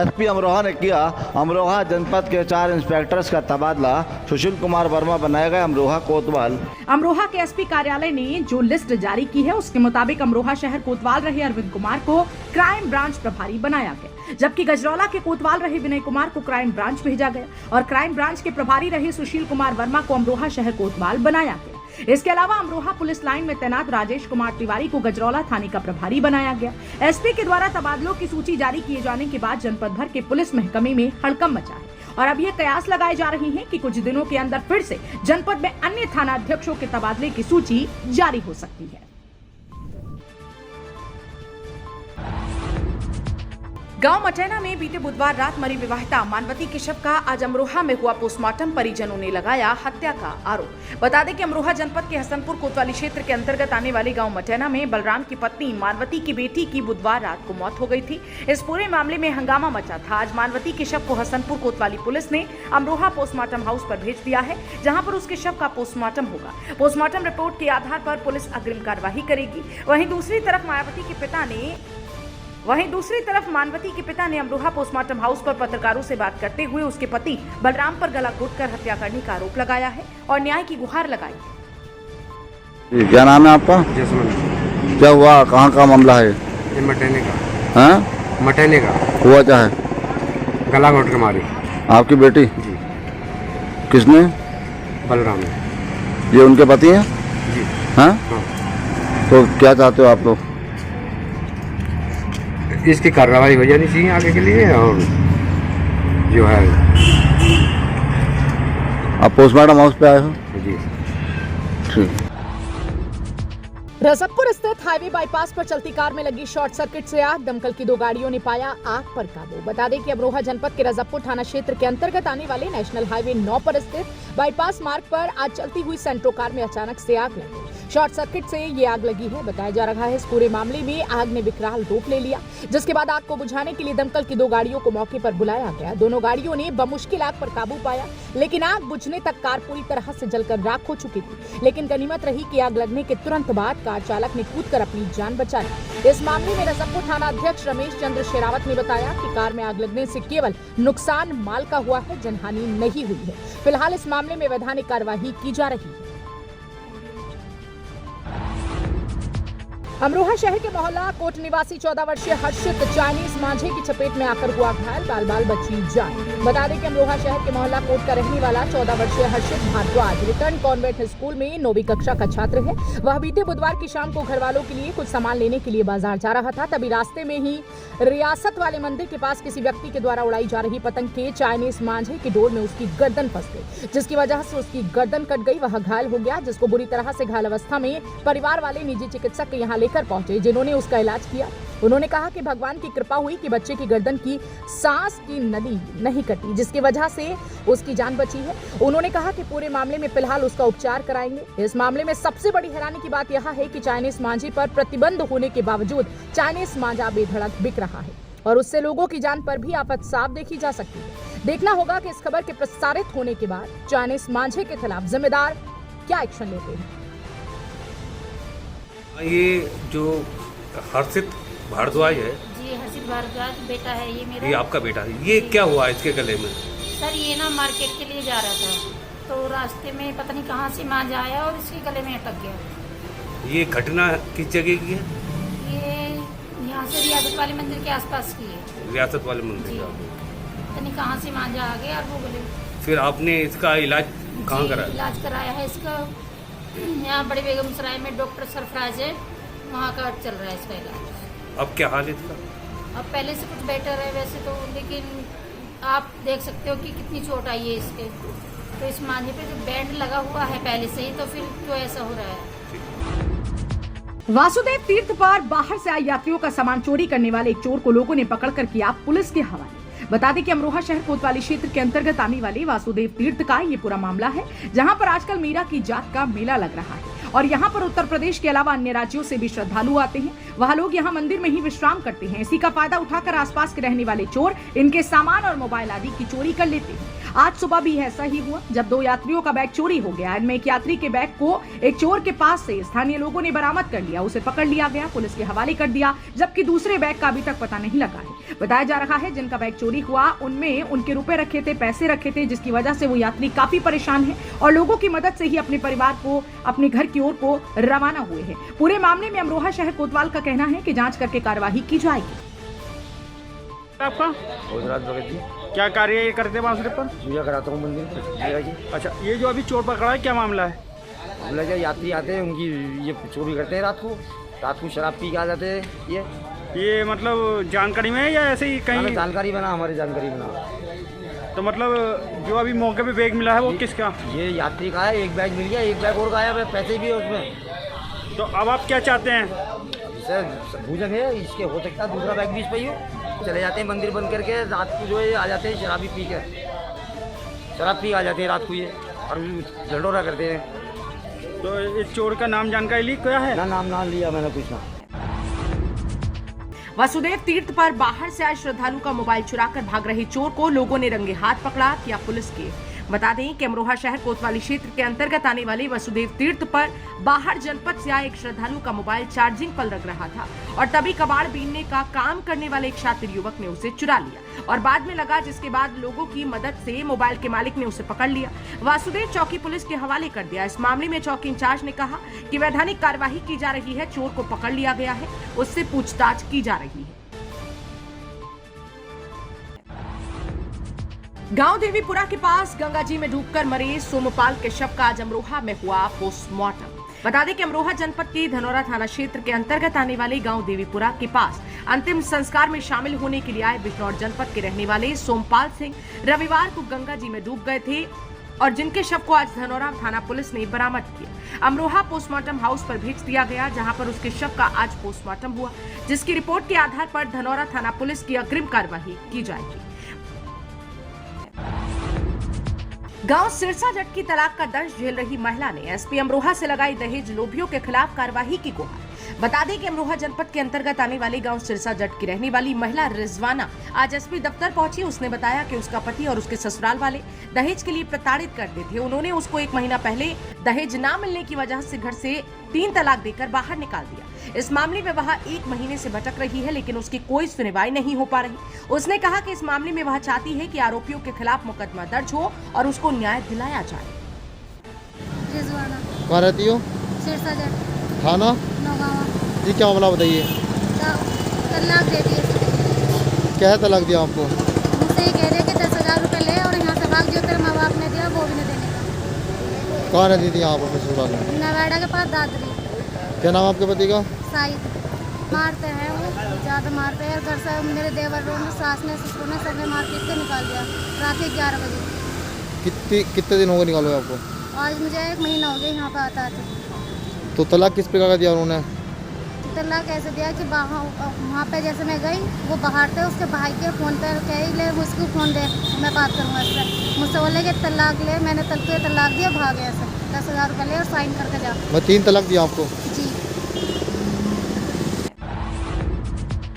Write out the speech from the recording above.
SP Amroha ने किया अमरोहा जनपद के 4 इंस्पेक्टर्स का तबादला। सुशील कुमार वर्मा बनाए गए अमरोहा कोतवाल। अमरोहा के एसपी कार्यालय ने जो लिस्ट जारी की है उसके मुताबिक अमरोहा शहर कोतवाल रहे अरविंद कुमार को क्राइम ब्रांच प्रभारी बनाया गया, जबकि गजरौला के कोतवाल रहे विनय कुमार को क्राइम ब्रांच भेजा गया और क्राइम ब्रांच के प्रभारी रहे सुशील कुमार वर्मा को अमरोहा शहर कोतवाल बनाया गया। इसके अलावा अमरोहा पुलिस लाइन में तैनात राजेश कुमार तिवारी को गजरौला थाने का प्रभारी बनाया गया। एसपी के द्वारा तबादलों की सूची जारी किए जाने के बाद जनपद भर के पुलिस महकमे में हड़कंप मचा है और अब ये कयास लगाए जा रहे हैं कि कुछ दिनों के अंदर फिर से जनपद में अन्य थाना अध्यक्षों के तबादले की सूची जारी हो सकती है। गांव मटैना में बीते बुधवार रात मरी विवाहिता मानवती के शव का आज अमरोहा में हुआ पोस्टमार्टम, परिजनों ने लगाया हत्या का आरोप। बता दें कि अमरोहा जनपद के हसनपुर कोतवाली क्षेत्र के अंतर्गत आने वाले गांव मटैना में बलराम की पत्नी मानवती की बेटी की बुधवार रात को मौत हो गई थी। इस पूरे मामले में हंगामा मचा था। आज मानवती के शव को हसनपुर कोतवाली पुलिस ने अमरोहा पोस्टमार्टम हाउस पर भेज दिया है, जहाँ पर उसके शव का पोस्टमार्टम होगा। पोस्टमार्टम रिपोर्ट के आधार पर पुलिस अग्रिम कार्यवाही करेगी। वहीं दूसरी तरफ मानवती के पिता ने अमरोहा पोस्टमार्टम हाउस पर पत्रकारों से बात करते हुए उसके पति बलराम पर गला घोंटकर हत्या करने का आरोप लगाया है और न्याय की गुहार लगाई। क्या नाम है आपका? जसवंत। क्या हुआ, कहाँ का मामला है? ये मटैने का। हाँ? मटैने का हुआ क्या है? गला घोंट के मारी। आपकी बेटी? जी। किसने? बलराम। ये उनके पति हैं? जी। हाँ? हाँ। तो क्या चाहते हो आप लोग? इसकी कार्रवाई हो जानी चाहिए आगे के लिए, और जो है आप पोस्टमार्टम हाउस पे आए हो? जी। ठीक। रजबपुर स्थित हाईवे बाईपास पर चलती कार में लगी शॉर्ट सर्किट से आग, दमकल की 2 गाड़ियों ने पाया आग पर काबू। बता दें कि अमरोहा जनपद के रजबपुर थाना क्षेत्र के अंतर्गत आने वाले नेशनल हाईवे 9 पर स्थित बाईपास मार्ग पर आज चलती हुई सेंट्रो कार में अचानक से आग लगी। शॉर्ट सर्किट से ये आग लगी है। बताया जा रहा है इस पूरे मामले में आग ने विकराल रूप ले लिया, जिसके बाद आग को बुझाने के लिए दमकल की 2 गाड़ियों को मौके पर बुलाया गया। दोनों गाड़ियों ने बमुश्किल आग पर काबू पाया, लेकिन आग बुझने तक कार पूरी तरह से जलकर राख हो चुकी थी। लेकिन गनीमत रही कि आग लगने के तुरंत बाद कार चालक ने कूदकर अपनी जान बचाई। इस मामले में रजबपुर थाना अध्यक्ष रमेश चंद्र शेरावत ने बताया कि कार में आग लगने से केवल नुकसान माल का हुआ है, जनहानि नहीं हुई है। फिलहाल इस मामले में वैधानिक कार्यवाही की जा रही है। अमरोहा शहर के मोहल्ला कोट निवासी 14 वर्षीय हर्षित चाइनीज मांझे की चपेट में आकर हुआ घायल, बाल बची जान। बता दें कि अमरोहा शहर के मोहल्ला कोट का रहने वाला 14 वर्षीय हर्षित भारद्वाज रिटर्न कॉन्वेंट स्कूल में 9वीं कक्षा का छात्र है। वह बीते बुधवार की शाम को घर वालों के लिए कुछ सामान लेने के लिए बाजार जा रहा था। तभी रास्ते में ही रियासत वाले मंदिर के पास किसी व्यक्ति के द्वारा उड़ाई जा रही पतंग के चाइनीज मांझे की डोर में उसकी गर्दन फंस गई, जिसकी वजह से उसकी गर्दन कट गई। वह घायल हो गया, जिसको बुरी तरह से घायल अवस्था में परिवार वाले निजी चिकित्सक के यहाँ लेकर पहुंचे, जिन्होंने उसका इलाज किया। उन्होंने कहा कि भगवान की कृपा हुई कि बच्चे की गर्दन की सांस की नली नहीं कटी, जिसकी वजह से उसकी जान बची है। उन्होंने कहा कि पूरे मामले में फिलहाल उसका उपचार कराएंगे। इस मामले में सबसे बड़ी हैरानी की बात यह है कि चाइनीज मांझे पर प्रतिबंध होने के बावजूद चाइनीज मांझा बेधड़क बिक रहा है और उससे लोगों की जान पर भी आफत साफ देखी जा सकती है। देखना होगा कि इस खबर के प्रसारित होने के बाद चाइनीज मांझे के खिलाफ जिम्मेदार क्या एक्शन लेते हैं। ये जो हर्षित भारद्वाज है जी, हर्षित भारद्वाज बेटा है ये मेरा। ये आपका बेटा है। ये क्या हुआ इसके गले में? सर ये ना मार्केट के लिए जा रहा था, तो रास्ते में पता नहीं कहाँ से मांझा आया और इसके गले में अटक गया। ये घटना किस जगह की है? ये यहाँ से रियासत वाले मंदिर के आसपास की है। रियासत वाले मंदिर जी, का। पता नहीं कहाँ से मांझा आ गया और वो गले। फिर आपने इसका इलाज कहाँ कराया? इलाज कराया है इसका यहाँ बड़े बेगमसराय में डॉक्टर सरफराज है, वहाँ का चल रहा है इसका इलाज। अब क्या हाल है इसका? अब पहले से कुछ बेटर है वैसे तो, लेकिन आप देख सकते हो कि कितनी चोट आई है इसके। तो इस मांझे पे जो बैंड लगा हुआ है पहले से ही, तो फिर क्यों ऐसा हो रहा है। वासुदेव तीर्थ पर बाहर से आए यात्रियों का सामान चोरी करने वाले एक चोर को लोगों ने पकड़कर किया पुलिस के हवाले। बता दें कि अमरोहा शहर कोतवाली क्षेत्र के अंतर्गत आने वाले वासुदेव तीर्थ का ये पूरा मामला है, जहां पर आजकल मीरा की जात का मेला लग रहा है और यहां पर उत्तर प्रदेश के अलावा अन्य राज्यों से भी श्रद्धालु आते हैं। वह लोग यहां मंदिर में ही विश्राम करते हैं। इसी का फायदा उठाकर आसपास के रहने वाले चोर इनके सामान और मोबाइल आदि की चोरी कर लेते हैं। आज सुबह भी ऐसा ही हुआ जब 2 यात्रियों का बैग चोरी हो गया। इनमें एक यात्री के बैग को एक चोर के पास से स्थानीय लोगों ने बरामद कर लिया, उसे पकड़ लिया गया, पुलिस के हवाले कर दिया, जबकि दूसरे बैग का अभी तक पता नहीं लगा है। बताया जा रहा है जिनका बैग चोरी हुआ उनमें उनके रुपए रखे थे, पैसे रखे थे, जिसकी वजह से वो यात्री काफी परेशान है और लोगों की मदद से ही अपने परिवार को अपने घर की ओर को रवाना हुए हैं। पूरे मामले में अमरोहा शहर कोतवाल का कहना है कि जांच करके कार्यवाही की जाएगी। आपका गुजरात भगत जी क्या कार्य ये करते हैं बांसुरी पर? पूजा कराता हूँ मंदिर में जी। अच्छा, ये जो अभी चोर पकड़ा है क्या मामला है? बोला जो यात्री आते हैं उनकी ये चोरी करते हैं रात को शराब पी के आ जाते हैं। ये मतलब जानकारी में है या ऐसे ही कहीं? जानकारी बना, हमारी जानकारी बना। तो मतलब जो अभी मौके पे बैग मिला है वो किसका? ये यात्री का है, एक बैग मिल गया, एक बैग और गायब है, पैसे भी है उसमें। तो अब आप क्या चाहते हैं? सर भूजन है, इसके हो सकता है दूसरा बैग भी इस पे ही हो। चले जाते हैं मंदिर बंद करके, रात को जो है आ जाते हैं शराब पी के, शराब पी आ जाते हैं रात को ये और झंडोरा करते हैं। तो इस चोर का नाम जानकारी ली क्या है? नाम लिया मैंने कुछ ना। वसुदेव तीर्थ पर बाहर से आए श्रद्धालु का मोबाइल चुराकर भाग रहे चोर को लोगों ने रंगे हाथ पकड़ा, किया पुलिस के। बता दें कि अमरोहा शहर कोतवाली क्षेत्र के अंतर्गत आने वाले वसुदेव तीर्थ पर बाहर जनपद से आए एक श्रद्धालु का मोबाइल चार्जिंग पर लग रहा था और तभी कबाड़ बीनने का काम करने वाले एक शातिर युवक ने उसे चुरा लिया और बाद में लगा, जिसके बाद लोगों की मदद से मोबाइल के मालिक ने उसे पकड़ लिया। वासुदेव चौकी पुलिस के हवाले कर दिया। इस मामले में चौकी इंचार्ज ने कहा कि वैधानिक कार्यवाही की जा रही है, चोर को पकड़ लिया गया है, उससे पूछताछ की जा रही है। गांव देवीपुरा के पास गंगा जी में डूबकर मरे सोमपाल के शव का आज अमरोहा में हुआ पोस्टमार्टम। बता दें कि अमरोहा जनपद के धनौरा थाना क्षेत्र के अंतर्गत आने वाले गांव देवीपुरा के पास अंतिम संस्कार में शामिल होने के लिए आए बिजनौर जनपद के रहने वाले सोमपाल सिंह रविवार को गंगा जी में डूब गए थे और जिनके शव को आज धनौरा थाना पुलिस ने बरामद किया। अमरोहा पोस्टमार्टम हाउस पर भेज दिया गया, जहां पर उसके शव का आज पोस्टमार्टम हुआ, जिसकी रिपोर्ट के आधार पर धनौरा थाना पुलिस की अग्रिम कार्यवाही की जाएगी। गांव सिरसा जट की तलाक का दंश झेल रही महिला ने एसपी अमरोहा से लगाई दहेज लोभियों के खिलाफ कार्यवाही की गुहार। बता दें कि अमरोहा जनपद के अंतर्गत आने वाले गांव सिरसा जट की रहने वाली महिला रिजवाना आज एसपी दफ्तर पहुंची। उसने बताया कि उसका पति और उसके ससुराल वाले दहेज के लिए प्रताड़ित करते थे। उन्होंने उसको 1 महीना पहले दहेज न मिलने की वजह से घर से 3 तलाक देकर बाहर निकाल दिया। इस मामले में वह 1 महीने से भटक रही है, लेकिन उसकी कोई सुनवाई नहीं हो पा रही। उसने कहा कि इस मामले में वह चाहती है कि आरोपियों के खिलाफ मुकदमा दर्ज हो और उसको न्याय दिलाया जाए। कहाँ रहती हो? सिरसा जट थाना नौगावा। जी क्या मामला बताइए? तलाक दे दिए। क्या है तलाक दिया आपको? मुझसे ये कह रहे कि 10,000 रुपये ले और यहाँ से भाग, जो तेरे माँ बाप ने दिया वो भी नहीं देने का। कहाँ रहती थी आप अपने ससुराल में? नवाड़ा के पास दादरी। क्या नाम आपके पति का? साइद। मारते हैं वो, ज़्यादा मारते हैं। घर से मेरे देवर ने, सास ने, ससुर ने, सबने मार पीट के निकाल दिया रात 11 बजे। कितने दिन हो गए निकालो आपको? आज मुझे 1 महीना हो गया यहाँ पे आता था। तो तलाक किस प्रकार का दिया उन्होंने? तलाक ऐसे दिया कि वहाँ पे जैसे मैं गई, वो बाहर थे, उसके भाई के फ़ोन पे कह ले उसको फ़ोन दे, मैं बात करूँगा इससे। मुझसे बोले कि तलाक ले, मैंने तलाक दिया, भाग गया ऐसे 10,000 रुपये ले और साइन करके जा। मैं 3 तलाक दिया आपको?